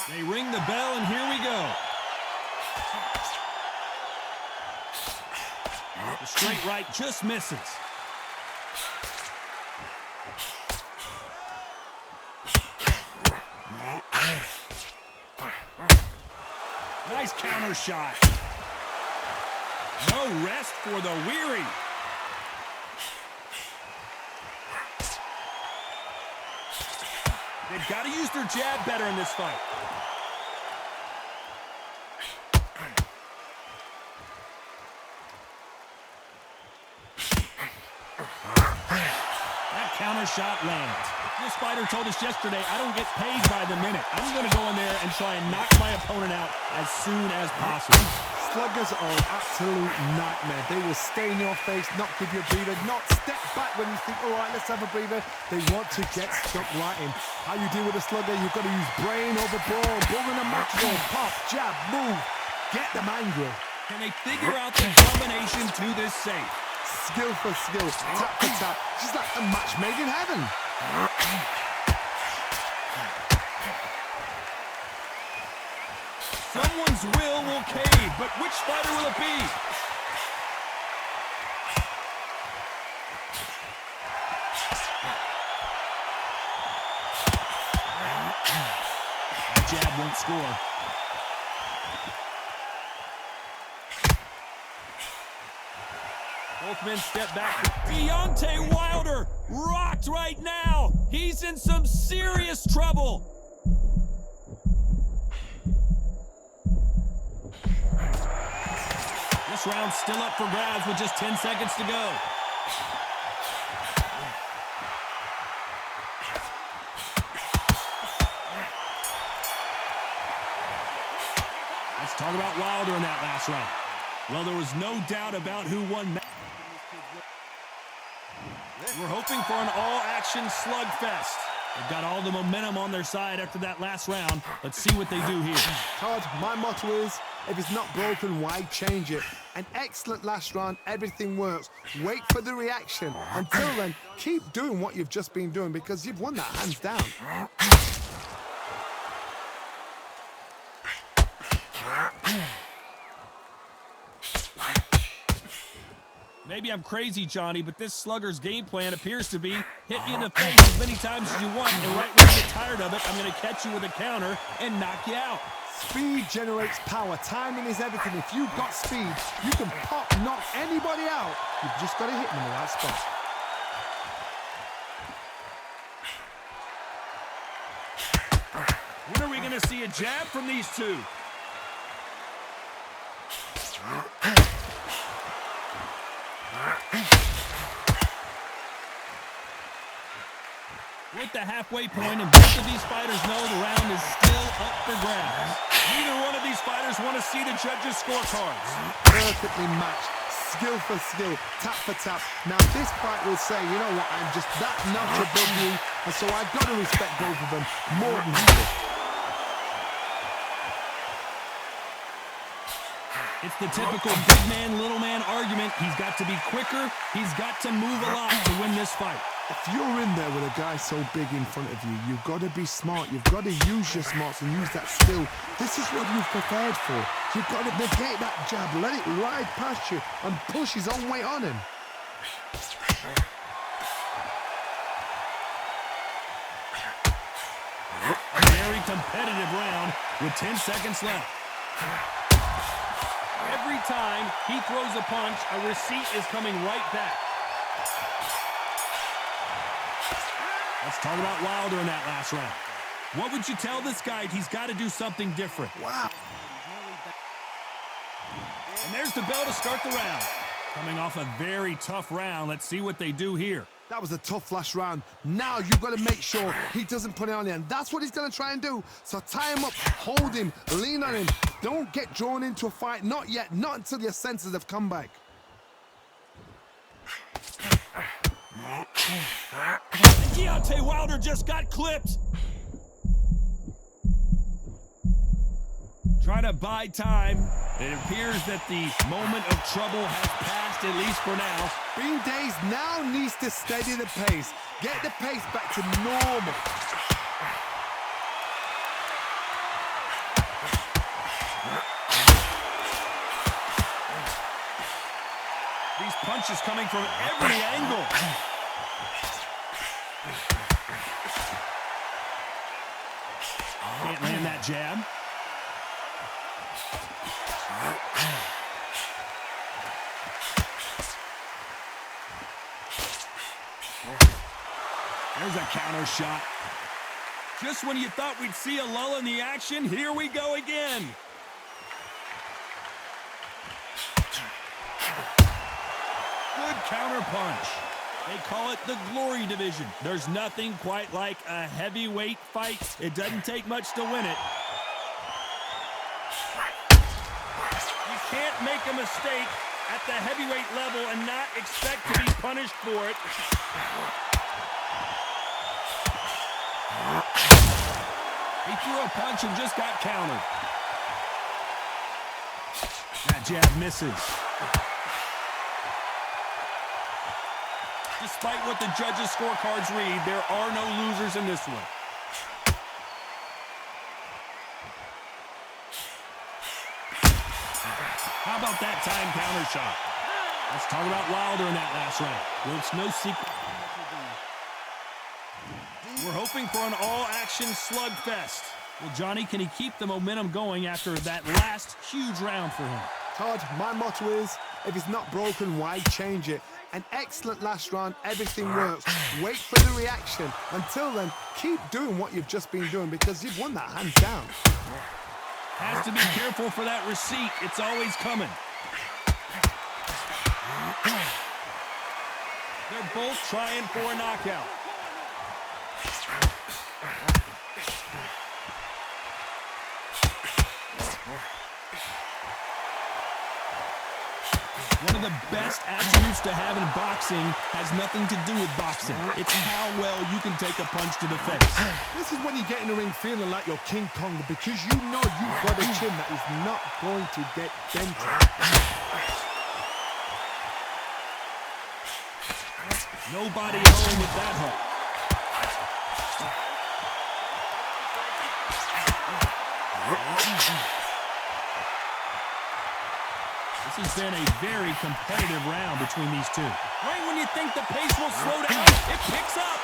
They ring the bell, and here we go. The straight right just misses. Nice counter shot. No rest for the weary. They've got to use their jab better in this fight. That counter shot lands. This fighter told us yesterday, I don't get paid by the minute. I'm going to go in there and try and knock my opponent out as soon as possible. Sluggers are an absolute nightmare. They will stay in your face, not give you a breather, not step back when you think, all right, let's have a breather. They want to get stuck right in. How you deal with a slugger, you've got to use brain over brawn, bull in a match ball, pop, jab, move, get them angry. Can they figure out the combination to this safe? Skill for skill, tap for tap, just like a match made in heaven. Someone's will cave, but which fighter will it be? That jab won't score. Both men step back. Deontay Wilder rocked right now. He's in some serious trouble. This round's still up for grabs with just 10 seconds to go. Let's talk about Wilder in that last round. Well, there was no doubt about who won. We're hoping for an all-action slugfest. They've got all the momentum on their side after that last round. Let's see what they do here. Todd, my motto is, if it's not broken, why change it? An excellent last round, everything works. Wait for the reaction. Until then, keep doing what you've just been doing because you've won that hands down. Maybe I'm crazy, Johnny, but this slugger's game plan appears to be hit you in the face as many times as you want, and right when you get tired of it, I'm going to catch you with a counter and knock you out. Speed generates power. Timing is everything. If you've got speed, you can pop, knock anybody out. You've just got to hit them in the right spot. When are we going to see a jab from these two? We're at the halfway point, and both of these fighters know the round is still up for grabs. Neither one of these fighters want to see the judges' scorecards. Perfectly matched, skill for skill, tap for tap. Now this fight will say, you know what, I'm just that notch above you, and so I've got to respect both of them more than ever. It's the typical big man, little man argument. He's got to be quicker. He's got to move a lot to win this fight. If you're in there with a guy so big in front of you, you've got to be smart. You've got to use your smarts and use that skill. This is what you've prepared for. You've got to negate that jab, let it ride past you, and push his own weight on him. A very competitive round with 10 seconds left. Every time he throws a punch, a receipt is coming right back. Let's talk about Wilder in that last round. What would you tell this guy? He's got to do something different. Wow. And there's the bell to start the round. Coming off a very tough round, let's see what they do here. That was a tough last round. Now you've got to make sure he doesn't put it on you, and that's what he's going to try and do. So tie him up, hold him, lean on him. Don't get drawn into a fight. Not yet. Not until your senses have come back. And Deontay Wilder just got clipped. Trying to buy time. It appears that the moment of trouble has passed, at least for now. Bean Days now needs to steady the pace. Get the pace back to normal. punches coming from every angle. Can't land that jab. There's a counter shot. Just when you thought we'd see a lull in the action, here we go again. Good counter punch. They call it the Glory Division. There's nothing quite like a heavyweight fight. It doesn't take much to win it. You can't make a mistake at the heavyweight level and not expect to be punished for it. He threw a punch and just got countered. That jab misses. Despite what the judges' scorecards read, there are no losers in this one. How about that time counter shot? Let's talk about Wilder in that last round. Well, it's no secret. We're hoping for an all-action slugfest. Well, Johnny, can he keep the momentum going after that last huge round for him? Todd, my motto is, if it's not broken, why change it? An excellent last round, everything works. Wait for the reaction. Until then, keep doing what you've just been doing because you've won that hands down. Has to be careful for that receipt. It's always coming. They're both trying for a knockout. One of the best attributes to have in boxing has nothing to do with boxing. It's how well you can take a punch to the face. This is when you get in the ring feeling like you're King Kong because you know you've got a chin that is not going to get dented. Nobody home with that hook. This has been a very competitive round between these two. Right when you think the pace will slow down, it picks up.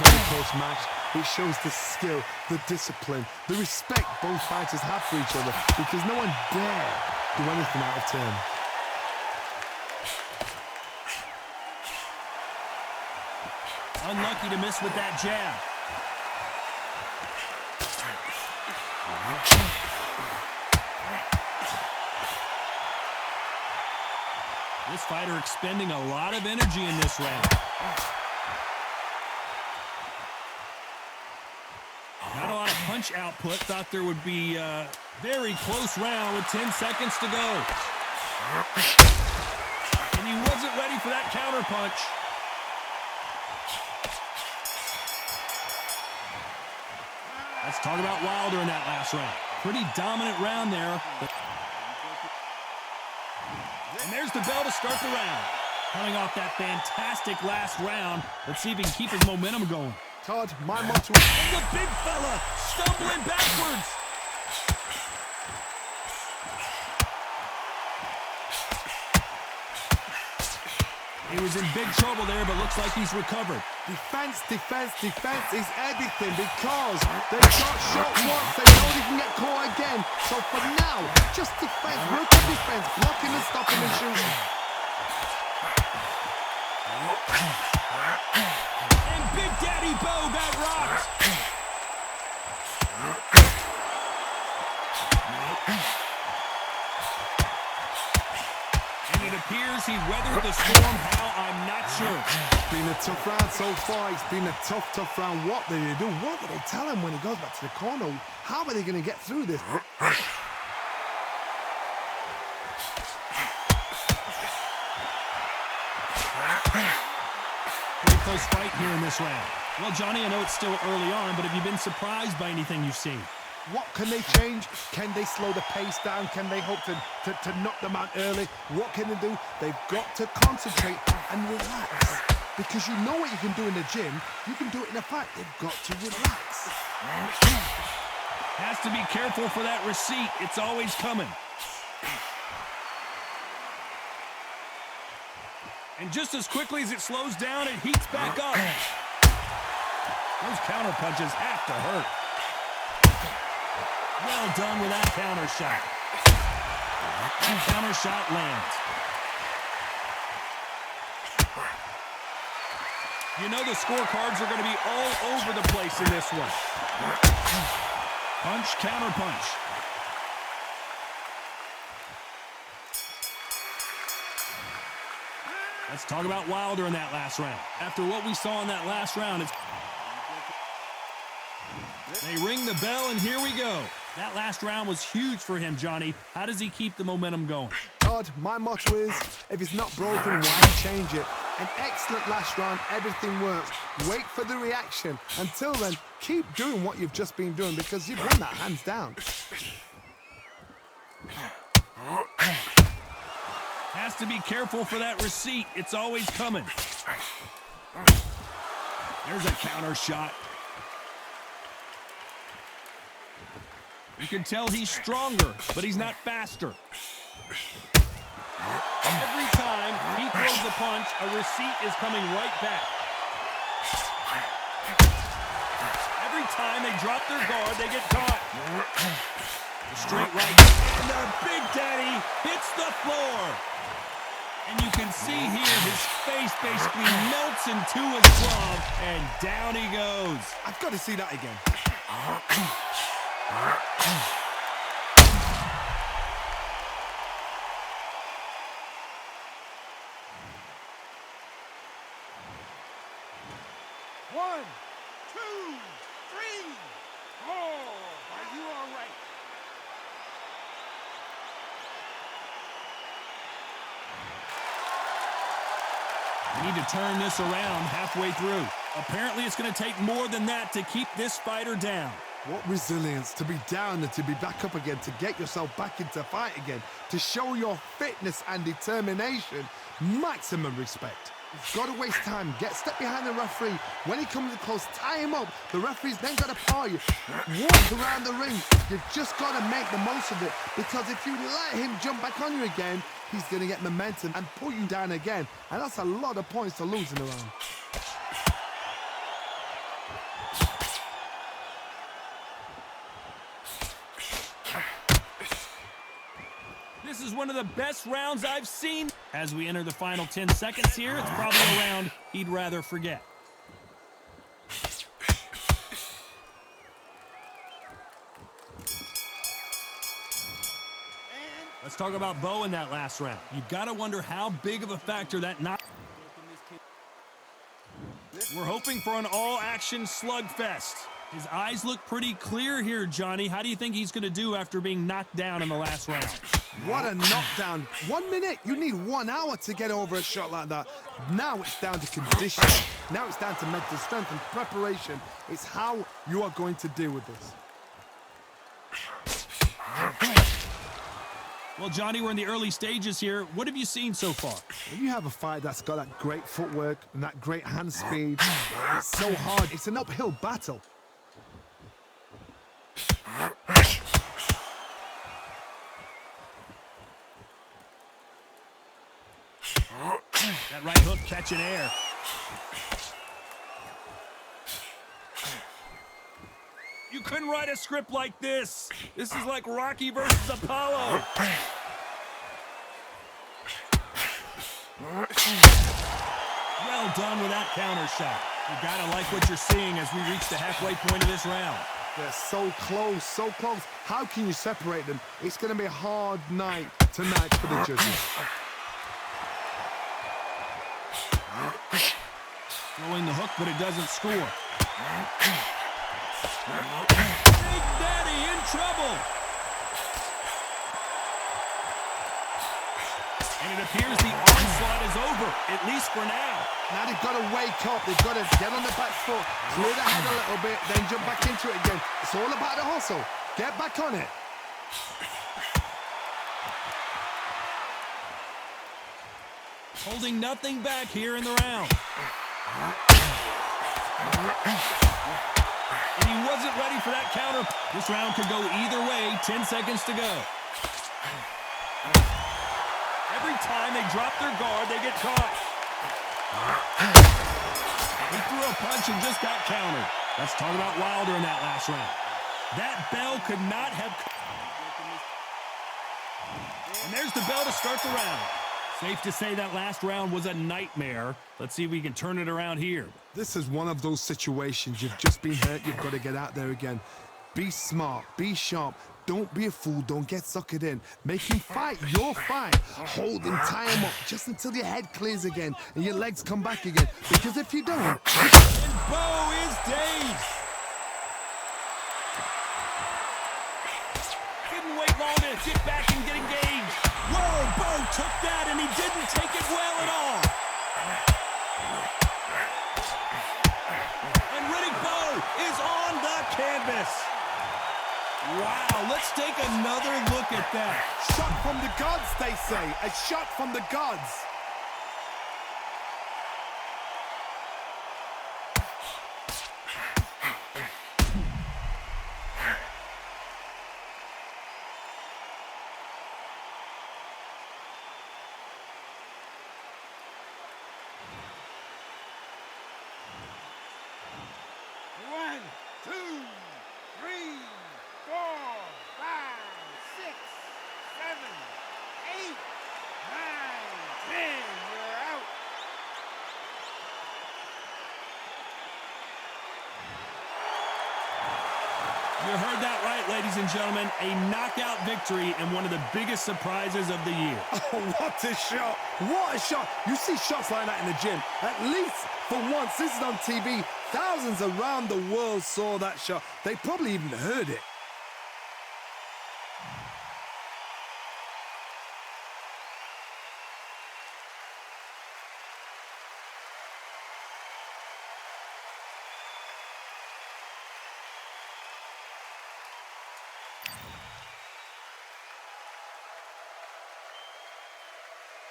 Very close match. It shows the skill, the discipline, the respect both fighters have for each other because no one dare do anything out of turn. Unlucky to miss with that jab. This fighter expending a lot of energy in this round. Not a lot of punch output. Thought there would be a very close round with 10 seconds to go. And he wasn't ready for that counter punch. Let's talk about Wilder in that last round. Pretty dominant round there. And there's the bell to start the round. Coming off that fantastic last round, let's see if he can keep his momentum going. Todd, my motto. And the big fella stumbling backwards. He was in big trouble there, but looks like he's recovered. Defense, defense, defense is everything because they got shot once, they know they can get caught again. So for now, just defense, work on defense, blocking and stopping and shooting. And Big Daddy Bo got rocked. And it appears he weathered the storm. How, I'm not sure. Been a tough round so far. It's been a tough round. What did they do? What did they tell him when he goes back to the corner? How are they going to get through this? Pretty close fight here in this round. Well, Johnny, I know it's still early on, but have you been surprised by anything you've seen? What can they change? Can they slow the pace down? Can they hope to knock them out early? What can they do? They've got to concentrate and relax. Because you know what you can do in the gym, you can do it in a fight. They've got to relax. Has to be careful for that receipt. It's always coming. And just as quickly as it slows down, it heats back up. Those counter punches have to hurt. Well done with that counter shot. That counter shot lands. You know the scorecards are going to be all over the place in this one. Punch, counter punch. Let's talk about Wilder in that last round. After what we saw in that last round, they ring the bell, and here we go. That last round was huge for him, Johnny. How does he keep the momentum going? God, my motto is, if it's not broken, why change it? An excellent last round, everything works. Wait for the reaction. Until then, keep doing what you've just been doing because you've won that hands down. Has to be careful for that receipt. It's always coming. There's a counter shot. You can tell he's stronger, but he's not faster. Every time he throws a punch, a receipt is coming right back. Every time they drop their guard, they get caught. The straight right, and the Big Daddy hits the floor. And you can see here his face basically melts into his glove, and down he goes. I've got to see that again. One, two, three. Oh, are you all right? We need to turn this around halfway through. Apparently it's going to take more than that to keep this fighter down. What resilience to be down and to be back up again, to get yourself back into fight again, to show your fitness and determination. Maximum respect. You've got to waste time. Get step behind the referee. When he comes in close, tie him up. The referee's then got to paw you. Walk around the ring. You've just got to make the most of it, because if you let him jump back on you again, he's going to get momentum and pull you down again. And that's a lot of points to lose in a round. This is one of the best rounds I've seen. As we enter the final 10 seconds here, it's probably a round he'd rather forget. Let's talk about Bo in that last round. You've got to wonder how big of a factor that knock. We're hoping for an all-action slugfest. His eyes look pretty clear here, Johnny. How do you think he's going to do after being knocked down in the last round? What a knockdown. 1 minute. You need 1 hour to get over a shot like that. Now it's down to conditioning. Now it's down to mental strength and preparation. It's how you are going to deal with this. Well, Johnny, we're in the early stages here. What have you seen so far? When you have a fight that's got that great footwork and that great hand speed, it's so hard. It's an uphill battle. That right hook catching air. You couldn't write a script like this. This is like Rocky versus Apollo. Well done with that counter shot. You gotta like what you're seeing as we reach the halfway point of this round. They're so close, so close. How can you separate them? It's going to be a hard night tonight for the judges. Throwing the hook, but it doesn't score. Big Daddy in trouble. And it appears the onslaught is over, at least for now. Now they've got to wake up. They've got to get on the back foot, clear the head a little bit, then jump back into it again. It's all about the hustle. Get back on it. Holding nothing back here in the round. And he wasn't ready for that counter. This round could go either way. 10 seconds to go. Every time they drop their guard, they get caught. He threw a punch and just got countered. Let's talk about Wilder in that last round. That bell could not have... And there's the bell to start the round. Safe to say that last round was a nightmare. Let's see if we can turn it around here. This is one of those situations. You've just been hurt. You've got to get out there again. Be smart. Be sharp. Don't be a fool. Don't get suckered in. Make him fight your fight. Hold him, tie him up just until your head clears again and your legs come back again. Because if you don't... And Bo is dazed. Didn't wait long to get back and get engaged. Whoa, Bo took that and he didn't take it well at all. And Riddick Bowe is on the canvas. Wow, let's take another look at that. Shot from the gods, they say. A shot from the gods. One, two, three, 4, 5, 6, 7, 8, 9, 10. You're out. You heard that right, ladies and gentlemen. A knockout victory and one of the biggest surprises of the year. Oh, what a shot. What a shot. You see shots like that in the gym. At least for once, this is on TV. Thousands around the world saw that shot. They probably even heard it.